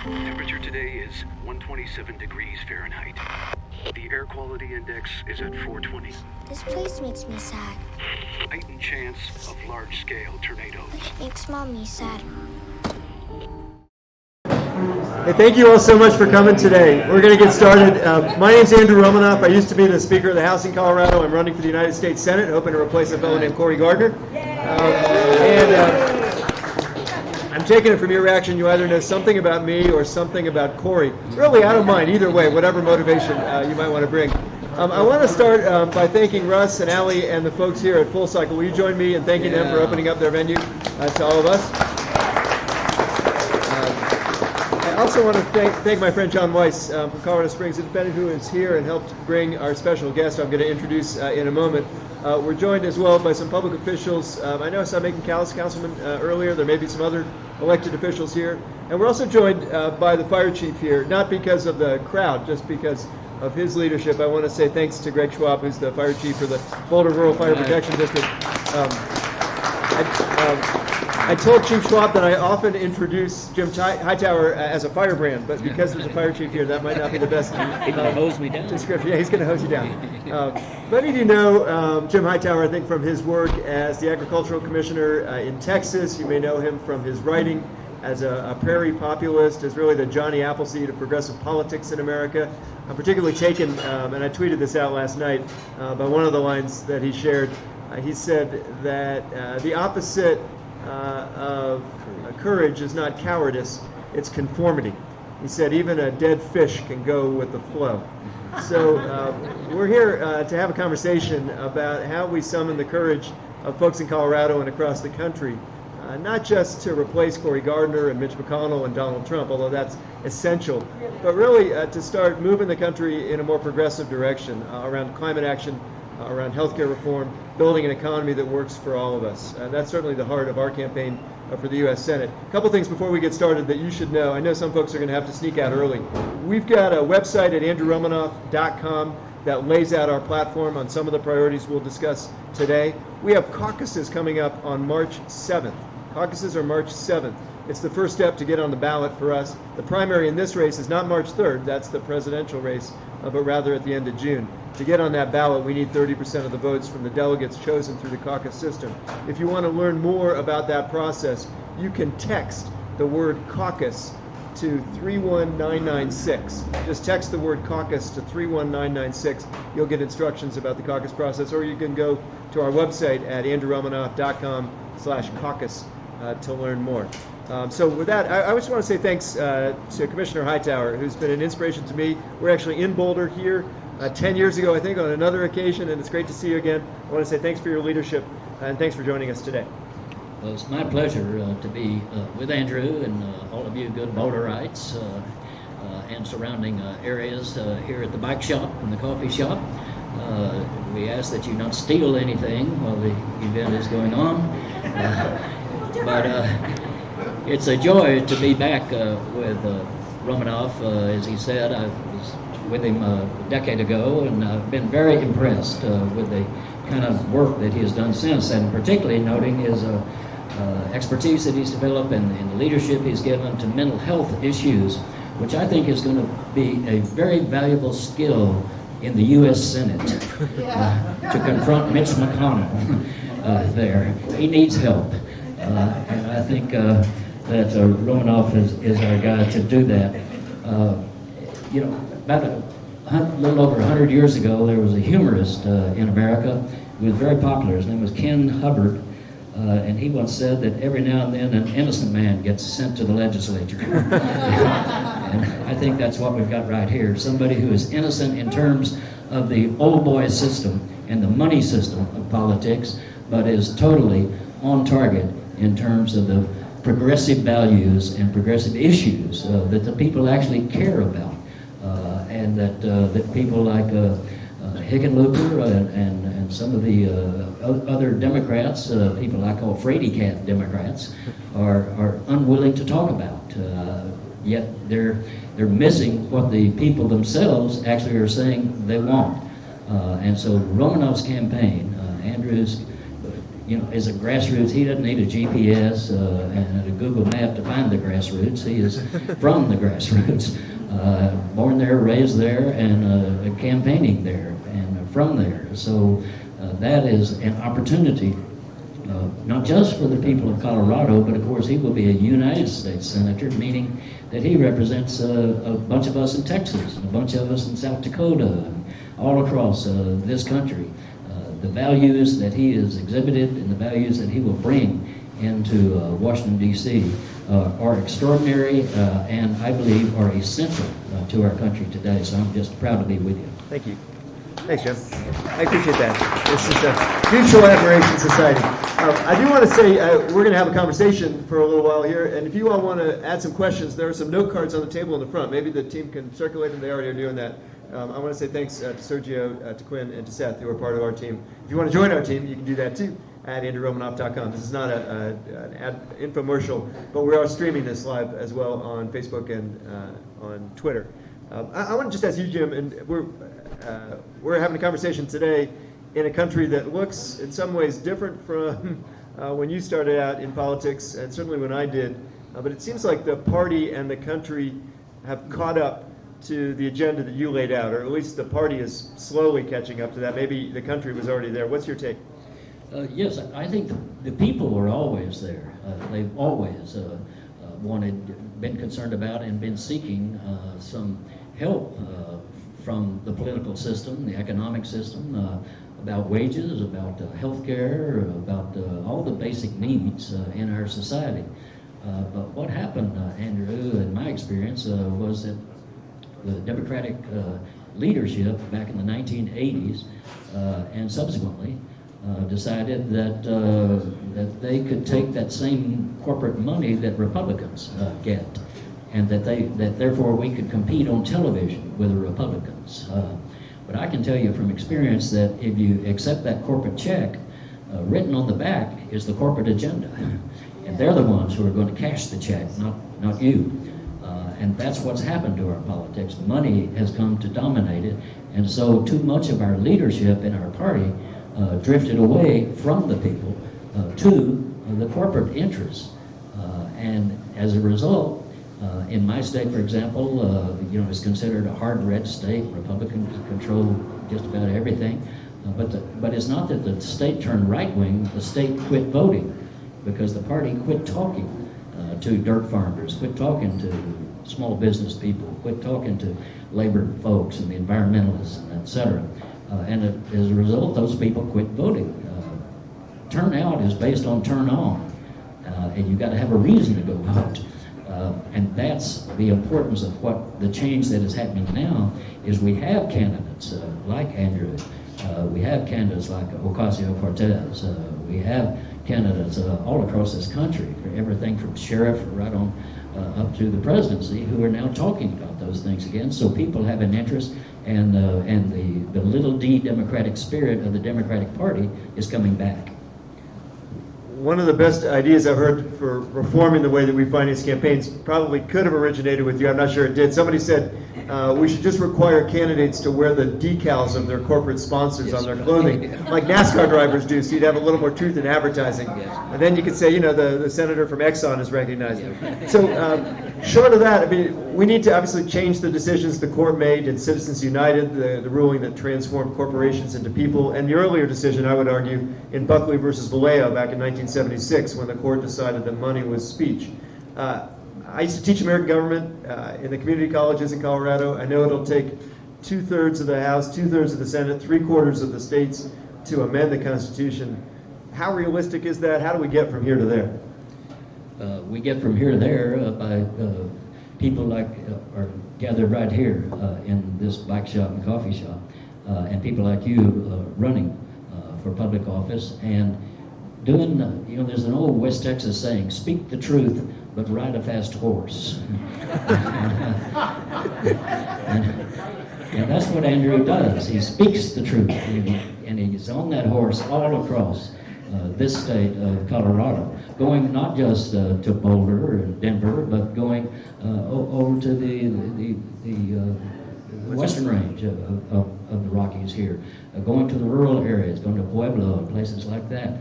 Temperature today is 127 degrees Fahrenheit. The air quality index is at 420. This place makes me sad. Heightened chance of large-scale tornadoes. Makes Mommy sad. Hey, thank you all so much for coming today. We're going to get started. My name's Andrew Romanoff. I used to be the Speaker of the House in Colorado. I'm running for the United States Senate, hoping to replace a fellow named Cory Gardner. I'm taking it from your reaction. You either know something about me or something about Cory. Really, I don't mind. Either way, whatever motivation you might want to bring. I want to start by thanking Russ and Allie and the folks here at Full Cycle. Will you join me in thanking them for opening up their venue to all of us? I also want to thank my friend John Weiss from Colorado Springs Independent, who is here and helped bring our special guest I'm going to introduce in a moment. We're joined as well by some public officials. I know I saw Macon Callis, Councilman, earlier. There may be some other elected officials here. And we're also joined by the fire chief here, not because of the crowd, just because of his leadership. I want to say thanks to Greg Schwab, who's the fire chief for the Boulder Rural Fire Protection District. I told Chief Schwab that I often introduce Jim Hightower as a firebrand, but because there's a fire chief here, that might not be the best hose me down. description. Yeah, he's going to hose you down. Many of you know Jim Hightower, I think, from his work as the Agricultural Commissioner in Texas. You may know him from his writing as a prairie populist, as really the Johnny Appleseed of progressive politics in America. I'm particularly taken, and I tweeted this out last night, by one of the lines that he shared. He said that the opposite of courage is not cowardice, it's conformity. He said even a dead fish can go with the flow. So we're here to have a conversation about how we summon the courage of folks in Colorado and across the country, not just to replace Cory Gardner and Mitch McConnell and Donald Trump, although that's essential, but really to start moving the country in a more progressive direction around climate action, around healthcare reform, building an economy that works for all of us. That's certainly the heart of our campaign for the U.S. Senate. A couple things before we get started that you should know. I know some folks are going to have to sneak out early. We've got a website at andrewromanoff.com that lays out our platform on some of the priorities we'll discuss today. We have caucuses coming up on March 7th. Caucuses are March 7th. It's the first step to get on the ballot for us. The primary in this race is not March 3rd, that's the presidential race, but rather at the end of June. To get on that ballot, we need 30% of the votes from the delegates chosen through the caucus system. If you want to learn more about that process, you can text the word caucus to 31996. Just text the word caucus to 31996. You'll get instructions about the caucus process, or you can go to our website at andrewromanoff.com/caucus to learn more. So with that, I just want to say thanks to Commissioner Hightower, who's been an inspiration to me. We're actually in Boulder here 10 years ago, I think, on another occasion, and it's great to see you again. I want to say thanks for your leadership, and thanks for joining us today. Well, it's my pleasure to be with Andrew and all of you good Boulderites and surrounding areas here at the bike shop and the coffee shop. We ask that you not steal anything while the event is going on. But it's a joy to be back with Romanoff. As he said, I was with him a decade ago, and I've been very impressed with the kind of work that he has done since, and particularly noting his expertise that he's developed and the leadership he's given to mental health issues, which I think is going to be a very valuable skill in the U.S. Senate to confront Mitch McConnell there. He needs help. And I think that Romanoff is our guy to do that. You know, about a little over 100 years ago, there was a humorist in America who was very popular. His name was Ken Hubbard, and he once said that every now and then an innocent man gets sent to the legislature. And I think that's what we've got right here. Somebody who is innocent in terms of the old boy system and the money system of politics, but is totally on target in terms of the progressive values and progressive issues that the people actually care about, and that people like Hickenlooper and some of the other Democrats, people I call fraidy cat Democrats, are unwilling to talk about. Yet they're missing what the people themselves actually are saying they want. And so Romanoff's campaign, Andrew's is a grassroots. He doesn't need a GPS and a Google map to find the grassroots. He is from the grassroots, born there, raised there, and campaigning there, and from there. So that is an opportunity, not just for the people of Colorado, but of course he will be a United States Senator, meaning that he represents a bunch of us in Texas, and a bunch of us in South Dakota, and all across this country. The values that he has exhibited and the values that he will bring into Washington, D.C. Are extraordinary and I believe are essential to our country today. So I'm just proud to be with you. Thank you. Thanks, Jim. I appreciate that. This is a mutual admiration society. I do want to say we're going to have a conversation for a little while here, and if you all want to add some questions, there are some note cards on the table in the front. Maybe the team can circulate them. They already are doing that. I want to say thanks to Sergio, to Quinn, and to Seth, who are part of our team. If you want to join our team, you can do that too at andrewromanoff.com. This is not an infomercial, but we are streaming this live as well on Facebook and on Twitter. I want to just ask you, Jim, and we're having a conversation today in a country that looks in some ways different from when you started out in politics, and certainly when I did. But it seems like the party and the country have caught up to the agenda that you laid out, or at least the party is slowly catching up to that. Maybe the country was already there. What's your take? Yes, I think the people were always there. They've always been concerned about and been seeking some help from the political system, the economic system, about wages, about health care, about all the basic needs in our society. But what happened, Andrew, in my experience, was that the Democratic leadership back in the 1980s and subsequently decided that that they could take that same corporate money that Republicans get, and that therefore we could compete on television with the Republicans. But I can tell you from experience that if you accept that corporate check, written on the back is the corporate agenda, and they're the ones who are going to cash the check, not you. And that's what's happened to our politics. Money has come to dominate it, and so too much of our leadership in our party drifted away from the people to the corporate interests. And as a result, in my state, for example, it's considered a hard red state. Republicans control just about everything. But it's not that the state turned right-wing. The state quit voting because the party quit talking to dirt farmers, quit talking to small business people, quit talking to labor folks and the environmentalists, et cetera. And as a result, those people quit voting. Turnout is based on turn on, and you've got to have a reason to go vote. And that's the importance of what the change that is happening now is we have candidates like Andrew, we have candidates like Ocasio-Cortez, we have candidates all across this country, for everything from sheriff right on up to the presidency, who are now talking about those things again. So people have an interest, and the little d democratic spirit of the Democratic Party is coming back. One of the best ideas I've heard for reforming the way that we finance campaigns probably could have originated with you. I'm not sure it did. Somebody said we should just require candidates to wear the decals of their corporate sponsors on their clothing, like NASCAR drivers do, so you'd have a little more truth in advertising. And then you could say, the senator from Exxon is recognized. So short of that, I mean, we need to obviously change the decisions the court made in Citizens United, the ruling that transformed corporations into people, and the earlier decision, I would argue, in Buckley versus Vallejo back in 1976, when the court decided that money was speech. I used to teach American government in the community colleges in Colorado. I know it'll take 2/3 of the House, 2/3 of the Senate, 3/4 of the states to amend the Constitution. How realistic is that? How do we get from here to there? We get from here to there by people like are gathered right here in this bike shop and coffee shop, and people like you running for public office and doing, there's an old West Texas saying, speak the truth, but ride a fast horse. and that's what Andrew does. He speaks the truth, and he's on that horse all across this state of Colorado, going not just to Boulder or Denver, but going over to the western range of the Rockies here, going to the rural areas, going to Pueblo and places like that.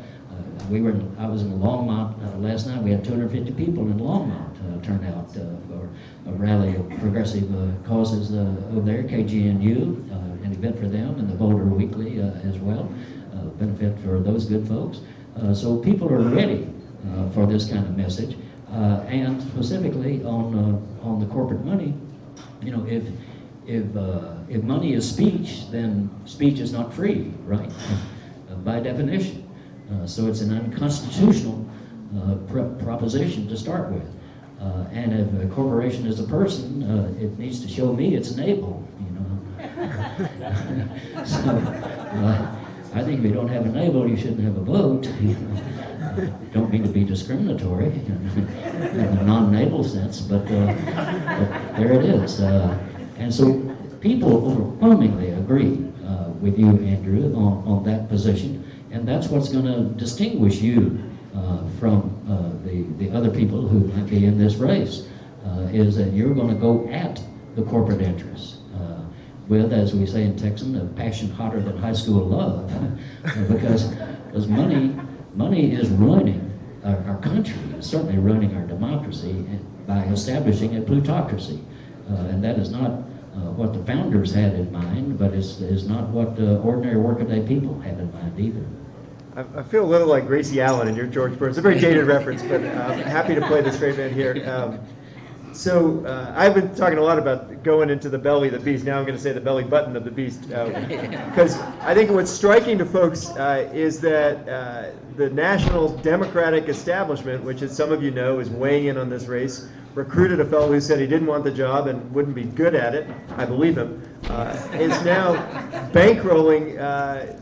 I was in Longmont last night. We had 250 people in Longmont turn out for a rally of progressive causes over there, KGNU, an event for them, and the Boulder Weekly as well, benefit for those good folks. So people are ready for this kind of message, and specifically on the corporate money. You know, if money is speech, then speech is not free, right? By definition. So it's an unconstitutional proposition to start with. And if a corporation is a person, it needs to show me it's an able, you know. So I think if you don't have an able, you shouldn't have a vote. Don't mean to be discriminatory in a non-naval sense, but there it is. And so people overwhelmingly agree with you, Andrew, on that position, and that's what's going to distinguish you from the other people who might be in this race, is that you're going to go at the corporate interests with, as we say in Texan, a passion hotter than high school love, because money is ruining our country. It's certainly ruining our democracy by establishing a plutocracy, and that is not what the founders had in mind, but is not what ordinary workaday people have in mind either. I feel a little like Gracie Allen in your George Burns. It's a very dated reference, but I'm happy to play the straight man here. So I've been talking a lot about going into the belly of the beast. Now I'm going to say the belly button of the beast, because I think what's striking to folks is that the national Democratic establishment, which, as some of you know, is weighing in on this race, recruited a fellow who said he didn't want the job and wouldn't be good at it. I believe him. Is now bankrolling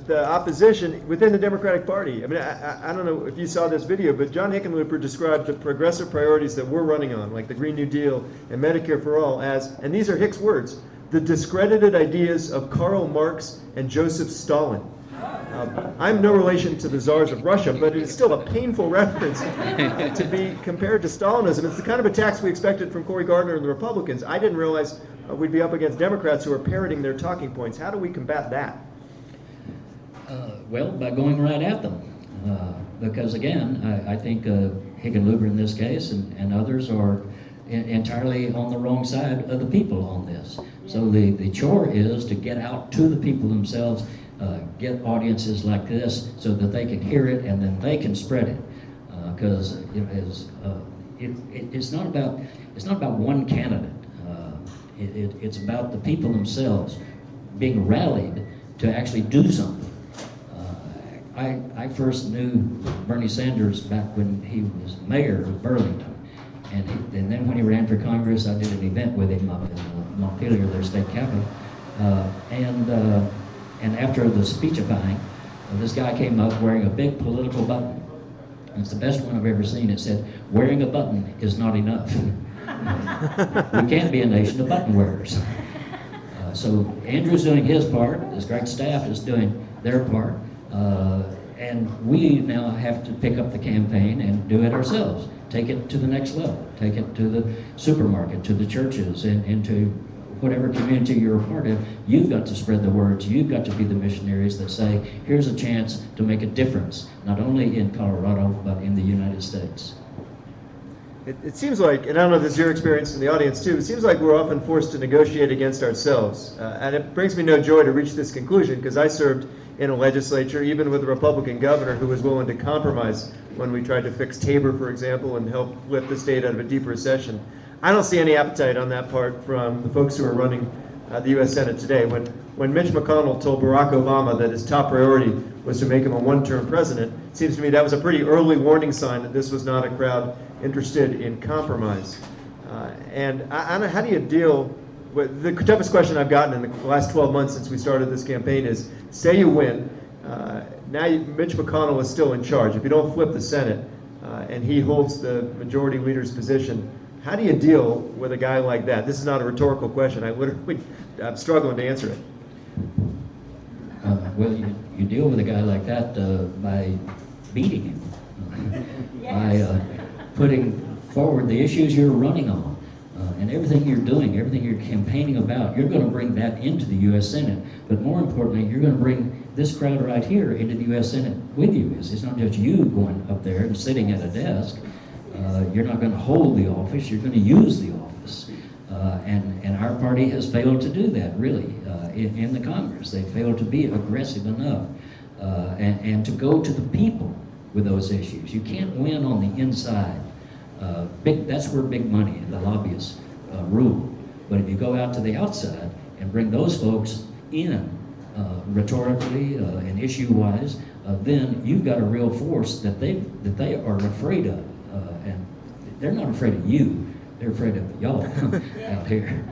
the opposition within the Democratic Party. I mean, I don't know if you saw this video, but John Hickenlooper described the progressive priorities that we're running on, like the Green New Deal and Medicare for All, as, and these are Hick's words, the discredited ideas of Karl Marx and Joseph Stalin. I'm no relation to the czars of Russia, but it is still a painful reference to be compared to Stalinism. It's the kind of attacks we expected from Cory Gardner and the Republicans. I didn't realize we'd be up against Democrats who are parroting their talking points. How do we combat that? Well, by going right at them. Because again, I think Hickenlooper in this case and others are entirely on the wrong side of the people on this. So the chore is to get out to the people themselves, get audiences like this so that they can hear it and then they can spread it. Because it's not about one candidate. It's about the people themselves being rallied to actually do something. I first knew Bernie Sanders back when he was mayor of Burlington, and then when he ran for Congress, I did an event with him up in Montpelier, their state capital, and after the speechifying, this guy came up wearing a big political button. And it's the best one I've ever seen. It said, "Wearing a button is not enough." We can't be a nation of button wearers. So Andrew's doing his part, his great staff is doing their part, and we now have to pick up the campaign and do it ourselves. Take it to the next level. Take it to the supermarket, to the churches, and to whatever community you're a part of. You've got to spread the words. You've got to be the missionaries that say, here's a chance to make a difference, not only in Colorado, but in the United States. It seems like, and I don't know if this is your experience in the audience too, it seems like we're often forced to negotiate against ourselves. And it brings me no joy to reach this conclusion, because I served in a legislature, even with a Republican governor who was willing to compromise when we tried to fix Tabor, for example, and help lift the state out of a deep recession. I don't see any appetite on that part from the folks who are running the U.S. Senate today. When Mitch McConnell told Barack Obama that his top priority was to make him a one-term president, it seems to me that was a pretty early warning sign that this was not a crowd interested in compromise. And I don't know, how do you deal with the toughest question I've gotten in the last 12 months since we started this campaign is, say you win, Mitch McConnell is still in charge. If you don't flip the Senate and he holds the majority leader's position, how do you deal with a guy like that? This is not a rhetorical question. I'm struggling to answer it. Well, you deal with a guy like that by beating him, by putting forward the issues you're running on, and everything you're doing, everything you're campaigning about. You're going to bring that into the U.S. Senate, but more importantly, you're going to bring this crowd right here into the U.S. Senate with you is. It's not just you going up there and sitting at a desk. You're not going to hold the office, you're going to use the office. And our party has failed to do that, really, in the Congress. They failed to be aggressive enough and to go to the people with those issues. You can't win on the inside. That's where big money and the lobbyists rule. But if you go out to the outside and bring those folks in rhetorically and issue-wise, then you've got a real force that they are afraid of. And they're not afraid of you. They're afraid of y'all out here.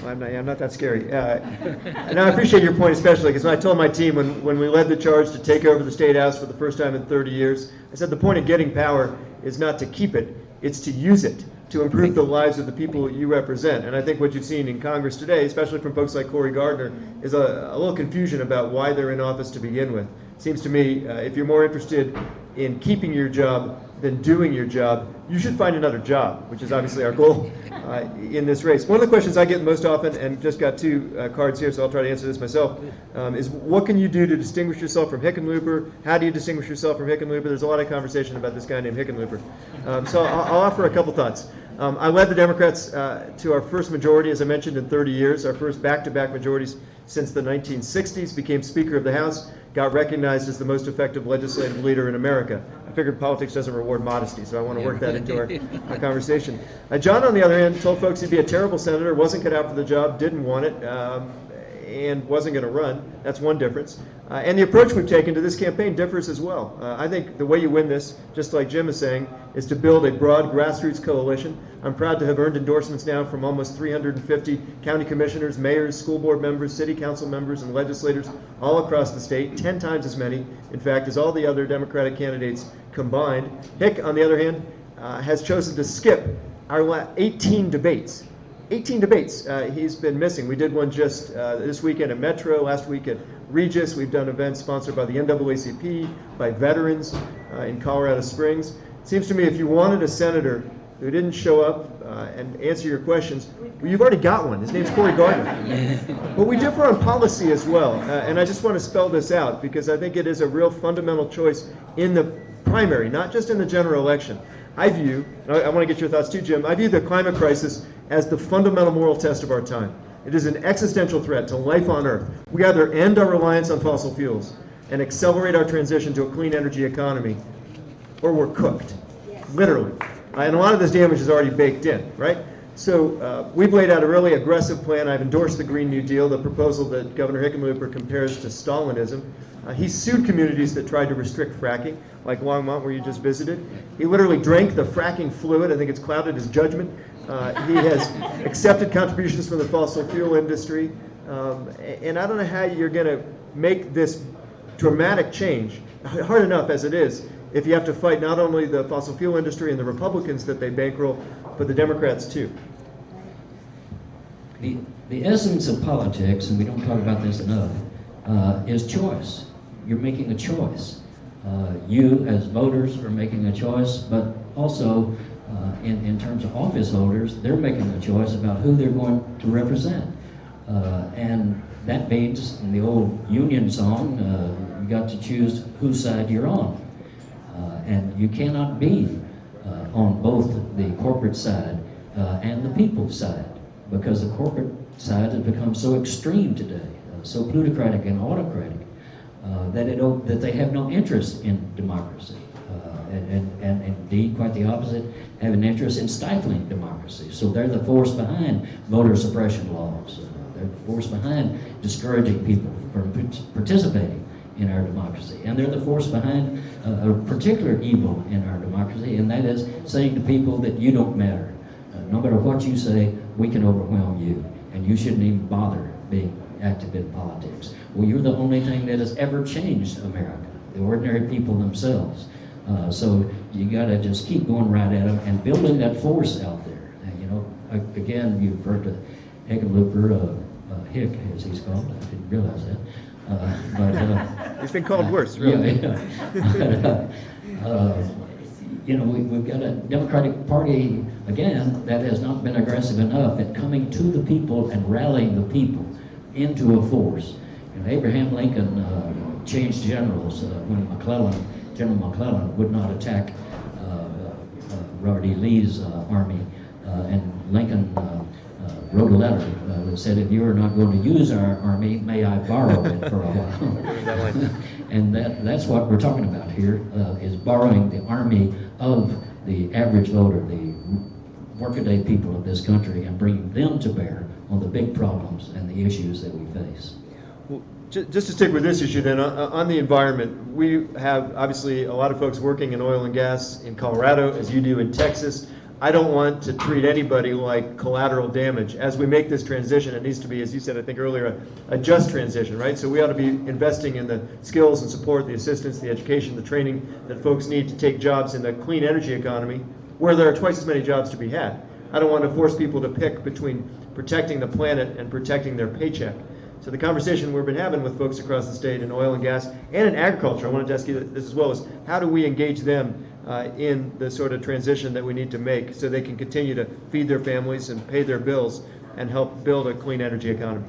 Well, I'm not that scary. And I appreciate your point especially, because when I told my team when we led the charge to take over the State House for the first time in 30 years, I said the point of getting power is not to keep it, it's to use it to improve the lives of the people you represent. And I think what you've seen in Congress today, especially from folks like Cory Gardner, is a little confusion about why they're in office to begin with. Seems to me, if you're more interested in keeping your job than doing your job, you should find another job, which is obviously our goal in this race. One of the questions I get most often, and just got two cards here, so I'll try to answer this myself, is what can you do to distinguish yourself from Hickenlooper? How do you distinguish yourself from Hickenlooper? There's a lot of conversation about this guy named Hickenlooper. So I'll offer a couple thoughts. I led the Democrats to our first majority, as I mentioned, in 30 years, our first back-to-back majorities since the 1960s, became Speaker of the House, got recognized as the most effective legislative leader in America. I figured politics doesn't reward modesty, so I want to work that into our conversation. John, on the other hand, told folks he'd be a terrible senator, wasn't cut out for the job, didn't want it, and wasn't going to run. That's one difference. And the approach we've taken to this campaign differs as well. I think the way you win this, just like Jim is saying, is to build a broad grassroots coalition. I'm proud to have earned endorsements now from almost 350 county commissioners, mayors, school board members, city council members, and legislators all across the state, 10 times as many, in fact, as all the other Democratic candidates combined. Hick, on the other hand, has chosen to skip our 18 debates. 18 debates he's been missing. We did one just this weekend at Metro, last week at Regis. We've done events sponsored by the NAACP, by veterans in Colorado Springs. It seems to me if you wanted a senator who didn't show up and answer your questions, well, you've already got one. His name's Cory Gardner. But we differ on policy as well, and I just want to spell this out because I think it is a real fundamental choice in the primary, not just in the general election. I view, and I want to get your thoughts too, Jim, I view the climate crisis as the fundamental moral test of our time. It is an existential threat to life on Earth. We either end our reliance on fossil fuels and accelerate our transition to a clean energy economy, or we're cooked, literally. And a lot of this damage is already baked in, right? So we've laid out a really aggressive plan. I've endorsed the Green New Deal, the proposal that Governor Hickenlooper compares to Stalinism. He sued communities that tried to restrict fracking, like Longmont, where you just visited. He literally drank the fracking fluid. I think it's clouded his judgment. He has accepted contributions from the fossil fuel industry. And I don't know how you're going to make this dramatic change, hard enough as it is, if you have to fight not only the fossil fuel industry and the Republicans that they bankroll, but the Democrats too. The essence of politics, and we don't talk about this enough, is choice. You're making a choice. You as voters are making a choice, but also in terms of office holders, they're making a choice about who they're going to represent. And that means, in the old Union song, you got to choose whose side you're on. And you cannot be on both the corporate side and the people's side, because the corporate side has become so extreme today, so plutocratic and autocratic, that they have no interest in democracy, and indeed quite the opposite, have an interest in stifling democracy. So they're the force behind voter suppression laws. They're the force behind discouraging people from participating in our democracy. And they're the force behind a particular evil in our democracy, and that is saying to people that you don't matter. No matter what you say, we can overwhelm you, and you shouldn't even bother being active in politics. Well, you're the only thing that has ever changed America, the ordinary people themselves. So you got to just keep going right at them and building that force out there. And, you know, again, you've heard of Hickenlooper, Hick, as he's called. I didn't realize that. But he's been called worse, really. Yeah. You know, we've got a Democratic Party, again, that has not been aggressive enough at coming to the people and rallying the people into a force. You know, Abraham Lincoln changed generals when General McClellan would not attack Robert E. Lee's army, and Lincoln wrote a letter that said, if you are not going to use our army, may I borrow it for a while. And that's what we're talking about here, is borrowing the army of the average voter, the workaday people of this country, and bringing them to bear on the big problems and the issues that we face. Well, just to stick with this issue then, on the environment, we have obviously a lot of folks working in oil and gas in Colorado, as you do in Texas. I don't want to treat anybody like collateral damage. As we make this transition, it needs to be, as you said, I think earlier, a just transition, right? So we ought to be investing in the skills and support, the assistance, the education, the training that folks need to take jobs in the clean energy economy, where there are twice as many jobs to be had. I don't want to force people to pick between protecting the planet and protecting their paycheck. So the conversation we've been having with folks across the state in oil and gas and in agriculture, I wanted to ask you this as well, is how do we engage them in the sort of transition that we need to make so they can continue to feed their families and pay their bills and help build a clean energy economy?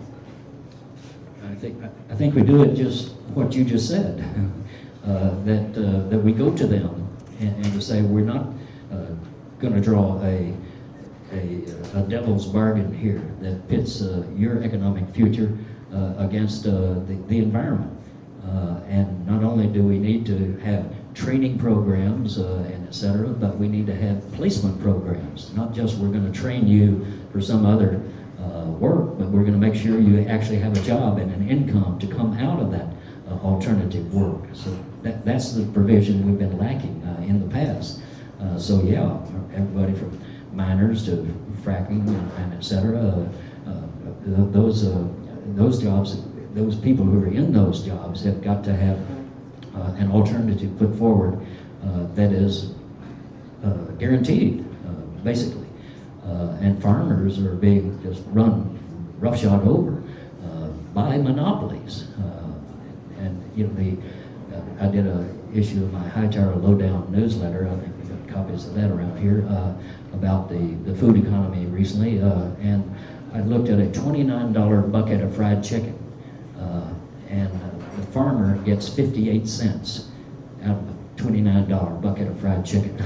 I think we do it just what you just said, that we go to them and to say we're not going to draw a devil's bargain here that pits your economic future against the environment. And not only do we need to have training programs and et cetera, but we need to have placement programs. Not just we're going to train you for some other work, but we're going to make sure you actually have a job and an income to come out of that alternative work. So that's the provision we've been lacking in the past. So yeah, everybody from miners to fracking and et cetera, those jobs, those people who are in those jobs have got to have an alternative put forward that is guaranteed, basically. And farmers are being just run roughshod over by monopolies. And you know, I did an issue of my Hightower Lowdown newsletter. I think we've got copies of that around here about the food economy recently, and I looked at a $29 bucket of fried chicken, and the farmer gets 58 cents out of a $29 bucket of fried chicken.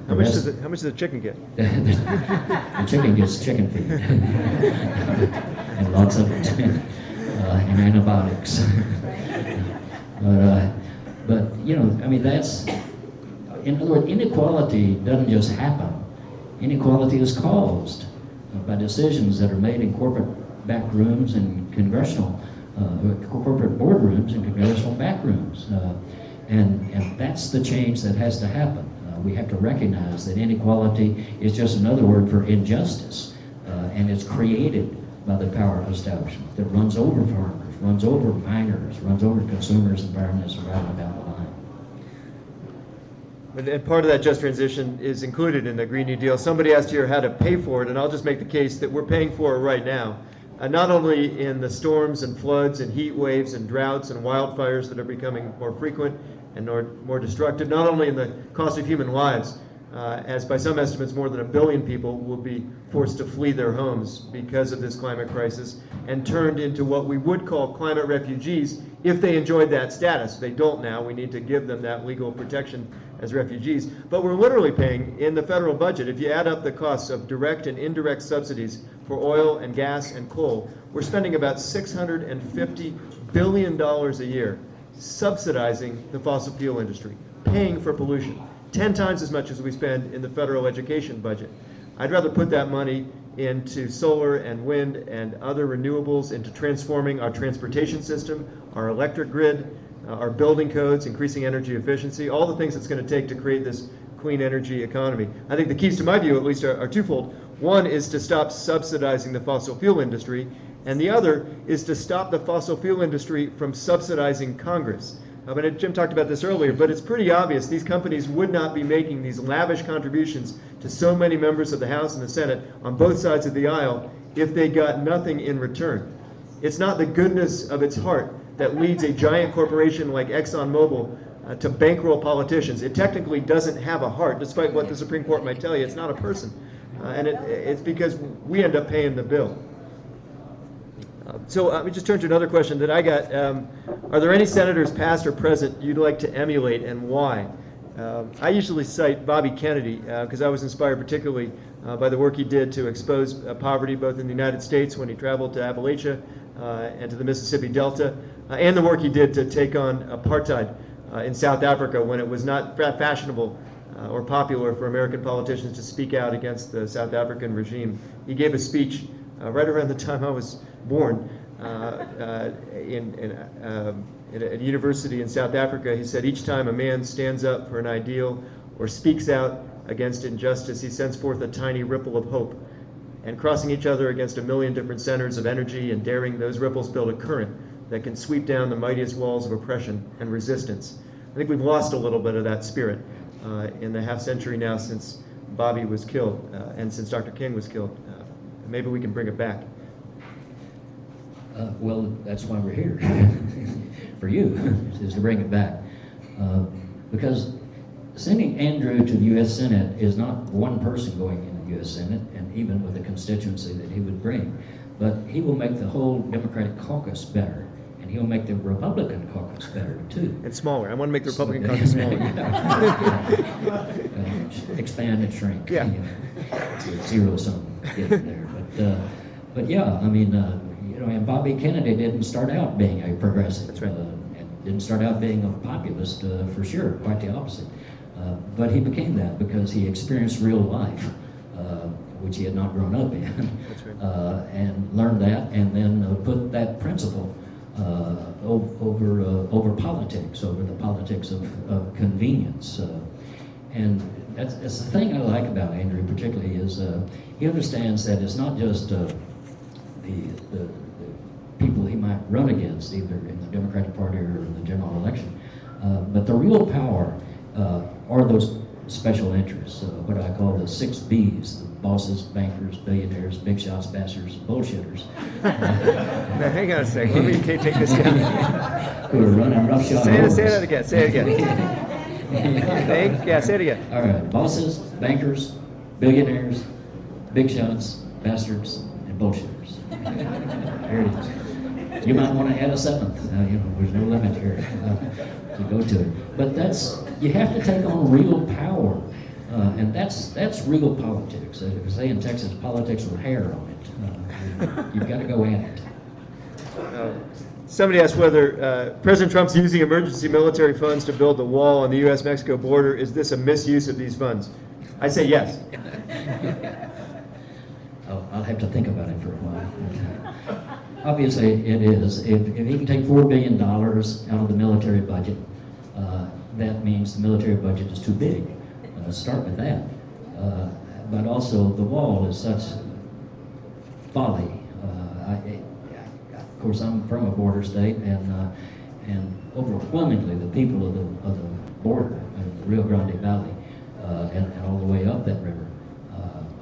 How much does the chicken get? The chicken gets chicken feed and lots of it, and antibiotics. But you know, I mean, that's, in other words, inequality doesn't just happen. Inequality is caused by decisions that are made in corporate back rooms and congressional, corporate boardrooms and congressional back rooms. And that's the change that has to happen. We have to recognize that inequality is just another word for injustice, and it's created by the power establishment that runs over farmers, runs over miners, runs over consumers, environmentalists, right on down the line. And part of that just transition is included in the Green New Deal. Somebody asked here how to pay for it, and I'll just make the case that we're paying for it right now. Not only in the storms and floods and heat waves and droughts and wildfires that are becoming more frequent and more destructive, not only in the cost of human lives, as by some estimates more than 1 billion people will be forced to flee their homes because of this climate crisis and turned into what we would call climate refugees if they enjoyed that status. They don't now. We need to give them that legal protection as refugees. But we're literally paying in the federal budget, if you add up the costs of direct and indirect subsidies for oil and gas and coal, we're spending about $650 billion a year subsidizing the fossil fuel industry, paying for pollution, 10 times as much as we spend in the federal education budget. I'd rather put that money into solar and wind and other renewables, into transforming our transportation system, our electric grid, our building codes, increasing energy efficiency, all the things it's going to take to create this clean energy economy. I think the keys to my view, at least, are twofold. One is to stop subsidizing the fossil fuel industry, and the other is to stop the fossil fuel industry from subsidizing Congress. Jim talked about this earlier, but it's pretty obvious these companies would not be making these lavish contributions to so many members of the House and the Senate on both sides of the aisle if they got nothing in return. It's not the goodness of its heart that leads a giant corporation like ExxonMobil to bankroll politicians. It technically doesn't have a heart, despite what the Supreme Court might tell you. It's not a person. And it's because we end up paying the bill. So let me just turn to another question that I got. Are there any senators, past or present, you'd like to emulate, and why? I usually cite Bobby Kennedy because I was inspired particularly by the work he did to expose poverty both in the United States when he traveled to Appalachia and to the Mississippi Delta, and the work he did to take on apartheid in South Africa when it was not fashionable or popular for American politicians to speak out against the South African regime. He gave a speech right around the time I was born at a university in South Africa. He said, each time a man stands up for an ideal or speaks out against injustice, he sends forth a tiny ripple of hope. And crossing each other against a million different centers of energy and daring, those ripples build a current that can sweep down the mightiest walls of oppression and resistance. I think we've lost a little bit of that spirit in the half century now since Bobby was killed and since Dr. King was killed. Maybe we can bring it back. Well, that's why we're here, for you, is to bring it back. Because sending Andrew to the U.S. Senate is not one person going in the U.S. Senate, and even with the constituency that he would bring, but he will make the whole Democratic caucus better, and he'll make the Republican caucus better, too. And smaller. I want to make the Republican caucus smaller. Expand and shrink. Yeah. To zero sum getting there. But yeah, I mean, and Bobby Kennedy didn't start out being a progressive. That's right. And didn't start out being a populist, for sure, quite the opposite. But he became that because he experienced real life, which he had not grown up in. That's right. And learned that, and then put that principle over politics, over the politics of convenience. And that's the thing I like about Andrew particularly is he understands that it's not just the people he might run against, either in the Democratic Party or in the general election, but the real power are those special interests, what I call the 6 Bs, the bosses, bankers, billionaires, big shots, bastards, bullshitters. Now, hang on a second. Let me take this down. Who are running roughshod Say that again. Say it again. Say it again. All right. Bosses, bankers, billionaires, big shots, bastards, and bullshitters. Here it is. You might want to add a 7th. There's no limit here to go to it. But you have to take on real power. And that's real politics. As we say in Texas, politics with hair on it. You've got to go at it. Somebody asked whether President Trump's using emergency military funds to build the wall on the U.S.-Mexico border. Is this a misuse of these funds? I say yes. I'll have to think about it for a while. Obviously, it is. If he can take $4 billion out of the military budget, that means the military budget is too big. Start with that. But also, the wall is such folly. Of course, I'm from a border state, and overwhelmingly, the people of the border, the Rio Grande Valley, and all the way up that river,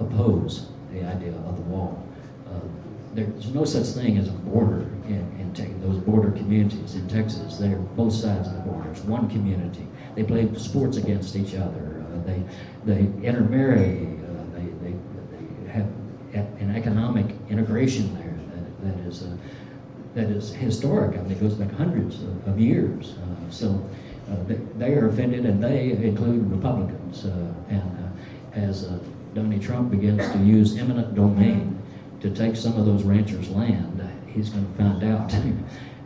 oppose the idea of the wall. There's no such thing as a border in those border communities in Texas. They're both sides of the border. It's one community. They play sports against each other. They intermarry. They have an economic integration there that is historic. I mean, it goes back hundreds of years. So they are offended, and they include Republicans. And as Donald Trump begins to use eminent domain to take some of those ranchers' land, he's going to find out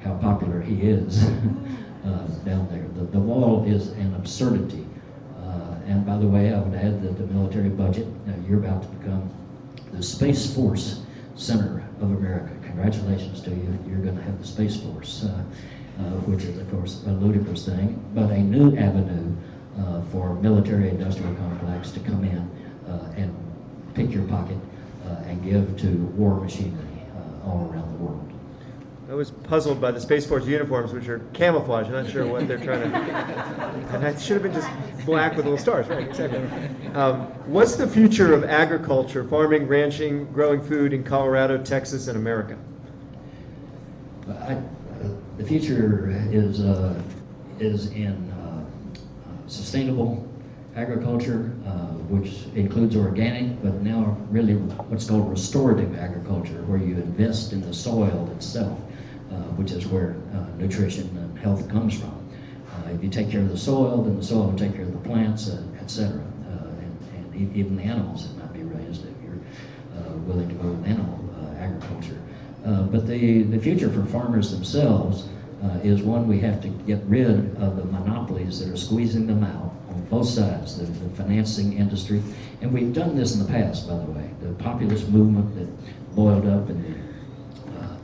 how popular he is down there. The wall is an absurdity. And by the way, I would add that the military budget, you're about to become the Space Force Center of America. Congratulations to you. You're going to have the Space Force, which is, of course, a ludicrous thing, but a new avenue for military-industrial complex to come in and pick your pocket and give to war machinery all around the world. I was puzzled by the Space Force uniforms, which are camouflage. I'm not sure what they're trying to... And it should have been just black with little stars. Right, exactly. What's the future of agriculture, farming, ranching, growing food in Colorado, Texas, and America? The future is in sustainable agriculture, which includes organic, but now really what's called restorative agriculture, where you invest in the soil itself, which is where nutrition and health comes from. If you take care of the soil, then the soil will take care of the plants, etc., and even the animals that might be raised if you're willing to go with animal agriculture. But the future for farmers themselves is one we have to get rid of the monopolies that are squeezing them out on both sides, the financing industry. And we've done this in the past, by the way. The populist movement that boiled up in the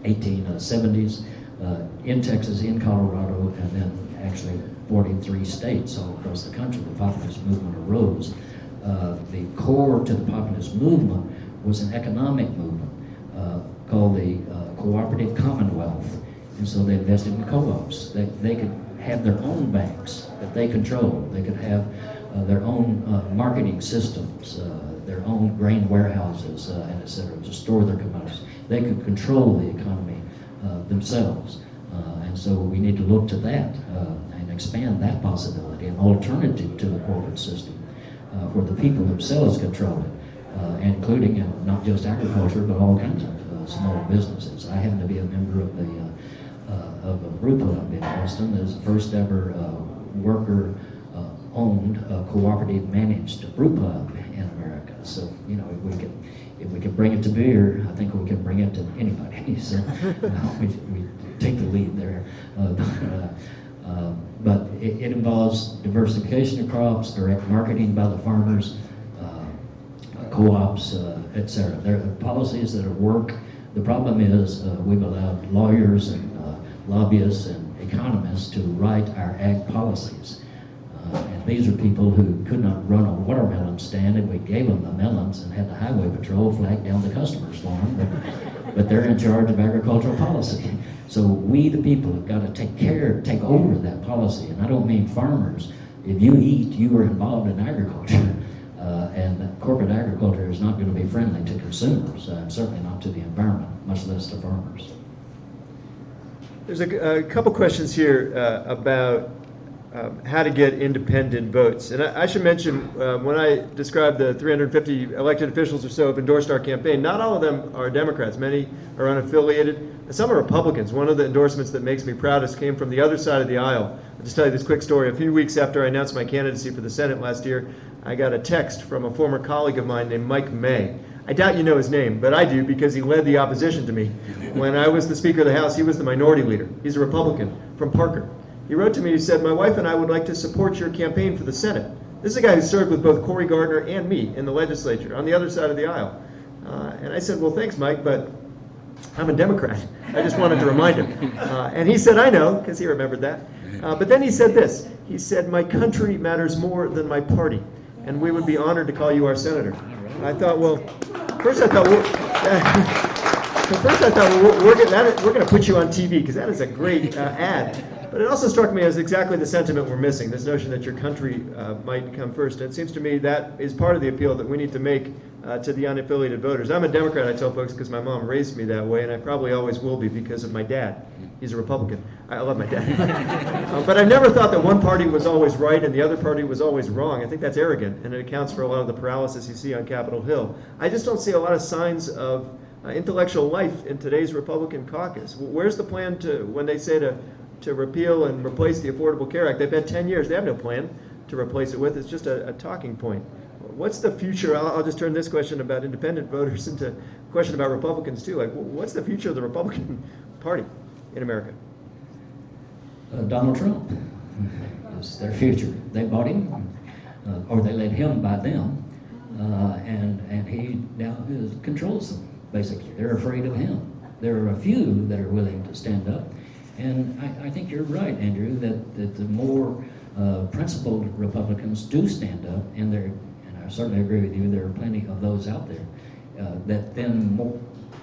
1870s in Texas, in Colorado, and then actually 43 states all across the country, the populist movement arose. The core to the populist movement was an economic movement called the Co-Operative Commonwealth. And so they invested in co-ops. They could have their own banks that they controlled. They could have their own marketing systems, their own grain warehouses, and et cetera, to store their commodities. They could control the economy themselves. And so we need to look to that and expand that possibility, an alternative to the corporate system where the people themselves control it, including not just agriculture, but all kinds of small businesses. I happen to be a member of a brew pub in Austin. It's the first ever worker-owned, cooperative managed brew pub in America. So, you know, if we can bring it to beer, I think we can bring it to anybody. So we take the lead there. But it involves diversification of crops, direct marketing by the farmers, co-ops, etc. There are policies that work. The problem is we've allowed lawyers and lobbyists and economists to write our ag policies. And these are people who could not run a watermelon stand, and we gave them the melons and had the highway patrol flag down the customers for them. But they're in charge of agricultural policy. So we, the people, have got to take over that policy. And I don't mean farmers. If you eat, you are involved in agriculture. And corporate agriculture is not going to be friendly to consumers, certainly not to the environment, much less to farmers. There's a couple questions here about how to get independent votes. And I should mention, when I described the 350 elected officials or so who have endorsed our campaign, not all of them are Democrats. Many are unaffiliated. And some are Republicans. One of the endorsements that makes me proudest came from the other side of the aisle. I'll just tell you this quick story. A few weeks after I announced my candidacy for the Senate last year, I got a text from a former colleague of mine named Mike May. I doubt you know his name, but I do because he led the opposition to me. When I was the Speaker of the House, he was the minority leader. He's a Republican from Parker. He wrote to me, he said, "My wife and I would like to support your campaign for the Senate." This is a guy who served with both Cory Gardner and me in the legislature on the other side of the aisle. And I said, "Well, thanks, Mike, but I'm a Democrat." I just wanted to remind him. And he said, "I know," because he remembered that. But then he said this. He said, "My country matters more than my party, and we would be honored to call you our senator." And I thought, well, first I thought, we're going to put you on TV, because that is a great ad. But it also struck me as exactly the sentiment we're missing, this notion that your country might come first. And it seems to me that is part of the appeal that we need to make to the unaffiliated voters. I'm a Democrat, I tell folks, because my mom raised me that way, and I probably always will be because of my dad. He's a Republican. I love my dad. But I never thought that one party was always right and the other party was always wrong. I think that's arrogant, and it accounts for a lot of the paralysis you see on Capitol Hill. I just don't see a lot of signs of intellectual life in today's Republican caucus. Where's the plan to, when they say to repeal and replace the Affordable Care Act? They've had 10 years. They have no plan to replace it with. It's just a talking point. What's the future? I'll just turn this question about independent voters into a question about Republicans too. Like, what's the future of the Republican Party in America? Donald Trump is their future. They bought him, or they let him buy them, and he now controls them, basically. They're afraid of him. There are a few that are willing to stand up. And I think you're right, Andrew, that the more principled Republicans do stand up, and I certainly agree with you, there are plenty of those out there, that then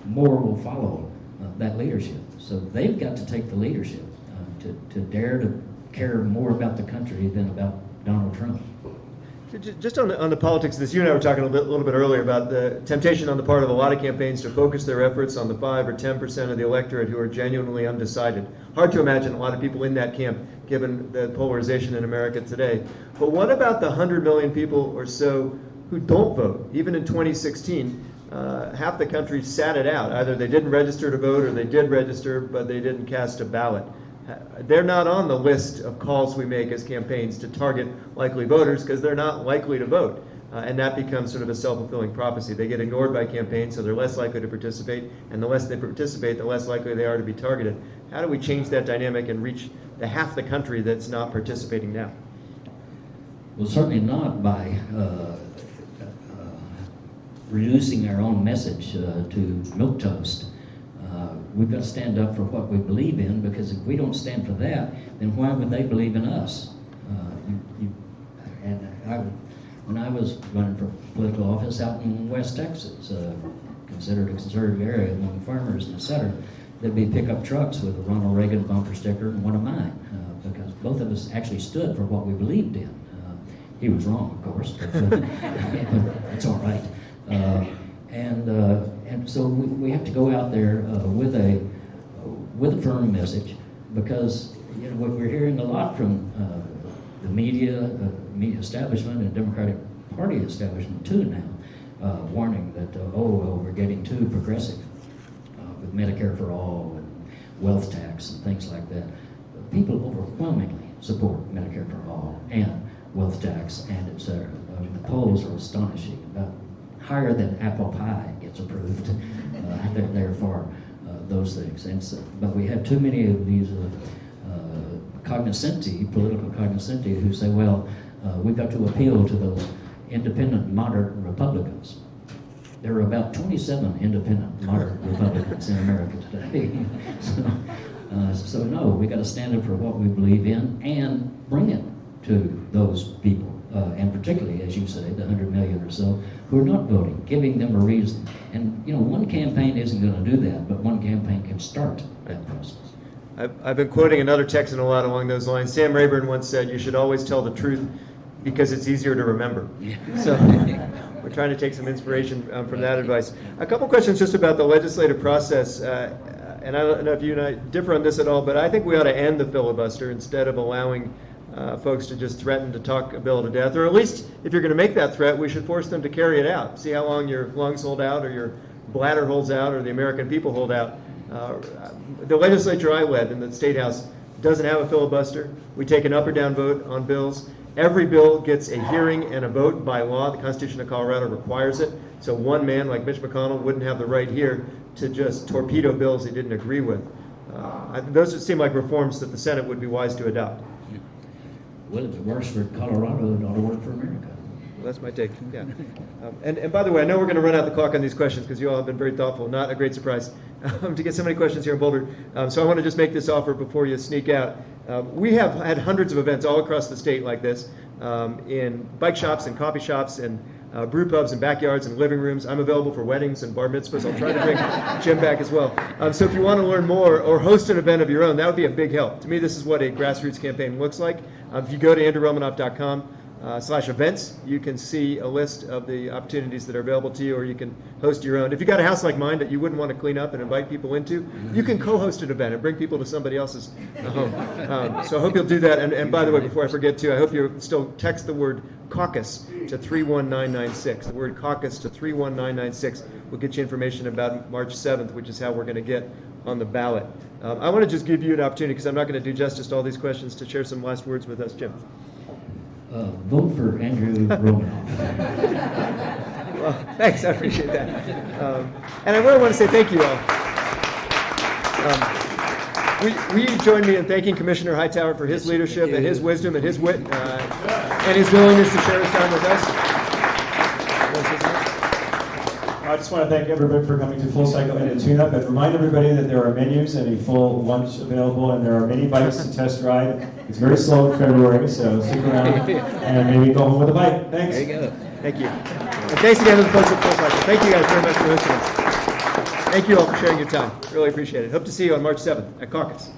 more will follow that leadership. So they've got to take the leadership to dare to care more about the country than about Donald Trump. Just on the politics of this, you and I were talking a little bit earlier about the temptation on the part of a lot of campaigns to focus their efforts on the 5 or 10% of the electorate who are genuinely undecided. Hard to imagine a lot of people in that camp, given the polarization in America today. But what about the 100 million people or so who don't vote? Even in 2016, half the country sat it out. Either they didn't register to vote or they did register, but they didn't cast a ballot. They're not on the list of calls we make as campaigns to target likely voters because they're not likely to vote. And that becomes sort of a self-fulfilling prophecy. They get ignored by campaigns, so they're less likely to participate. And the less they participate, the less likely they are to be targeted. How do we change that dynamic and reach the half the country that's not participating now? Well, certainly not by reducing our own message to milquetoast. We've got to stand up for what we believe in, because if we don't stand for that, then why would they believe in us? When I was running for political office out in West Texas, considered a conservative area among farmers and et cetera, there'd be pickup trucks with a Ronald Reagan bumper sticker and one of mine, because both of us actually stood for what we believed in. He was wrong, of course, but that's all right. And so we have to go out there with a firm message, because what we're hearing a lot from the media establishment and Democratic Party establishment too now, warning that we're getting too progressive with Medicare for all and wealth tax and things like that. People overwhelmingly support Medicare for all and wealth tax, and it's the polls are astonishing. About higher than apple pie gets approved. They're for those things. And so, but we have too many of these political cognoscenti who say, well, we've got to appeal to those independent, moderate Republicans. There are about 27 independent, moderate Republicans in America today. So no, we got to stand up for what we believe in and bring it to those people. And particularly, as you say, the 100 million or so who are not voting, giving them a reason. And one campaign isn't going to do that, but one campaign can start that process. I've been quoting another Texan a lot along those lines. Sam Rayburn once said, "You should always tell the truth because it's easier to remember." Yeah. So we're trying to take some inspiration from that advice. A couple questions just about the legislative process. And I don't know if you and I differ on this at all, but I think we ought to end the filibuster instead of allowing folks to just threaten to talk a bill to death, or at least if you're going to make that threat, we should force them to carry it out. See how long your lungs hold out, or your bladder holds out, or the American people hold out. The legislature I led in the State House doesn't have a filibuster. We take an up or down vote on bills. Every bill gets a hearing and a vote by law. The Constitution of Colorado requires it. So one man like Mitch McConnell wouldn't have the right here to just torpedo bills he didn't agree with. Those seem like reforms that the Senate would be wise to adopt. Well, if it works for Colorado, it ought to work for America. Well, that's my take, yeah. And by the way, I know we're going to run out the clock on these questions because you all have been very thoughtful. Not a great surprise to get so many questions here in Boulder. So I want to just make this offer before you sneak out. We have had hundreds of events all across the state like this, in bike shops and coffee shops and brew pubs and backyards and living rooms. I'm available for weddings and bar mitzvahs. I'll try to bring Jim back as well. So if you want to learn more or host an event of your own, that would be a big help. To me, this is what a grassroots campaign looks like. If you go to andrewromanoff.com/events, you can see a list of the opportunities that are available to you, or you can host your own. If you've got a house like mine that you wouldn't want to clean up and invite people into, you can co-host an event and bring people to somebody else's home. So I hope you'll do that. And by the way, before I forget to, I hope you'll still text the word caucus to 31996. The word caucus to 31996 will get you information about March 7th, which is how we're going to get on the ballot. I want to just give you an opportunity, because I'm not going to do justice to all these questions, to share some last words with us. Jim. Vote for Andrew Romanoff. Well, thanks, I appreciate that. And I really want to say thank you all. Will you join me in thanking Commissioner Hightower for his leadership and his wisdom and his wit and his willingness to share his time with us? I just want to thank everybody for coming to Full Cycle and a Tune-Up, and remind everybody that there are menus and a full lunch available, and there are many bikes to test ride. It's very slow in February, so stick around and maybe go home with a bike. Thanks. There you go. Thank you. And thanks again to the folks at Full Cycle. Thank you guys very much for listening. Thank you all for sharing your time. Really appreciate it. Hope to see you on March 7th at Caucus.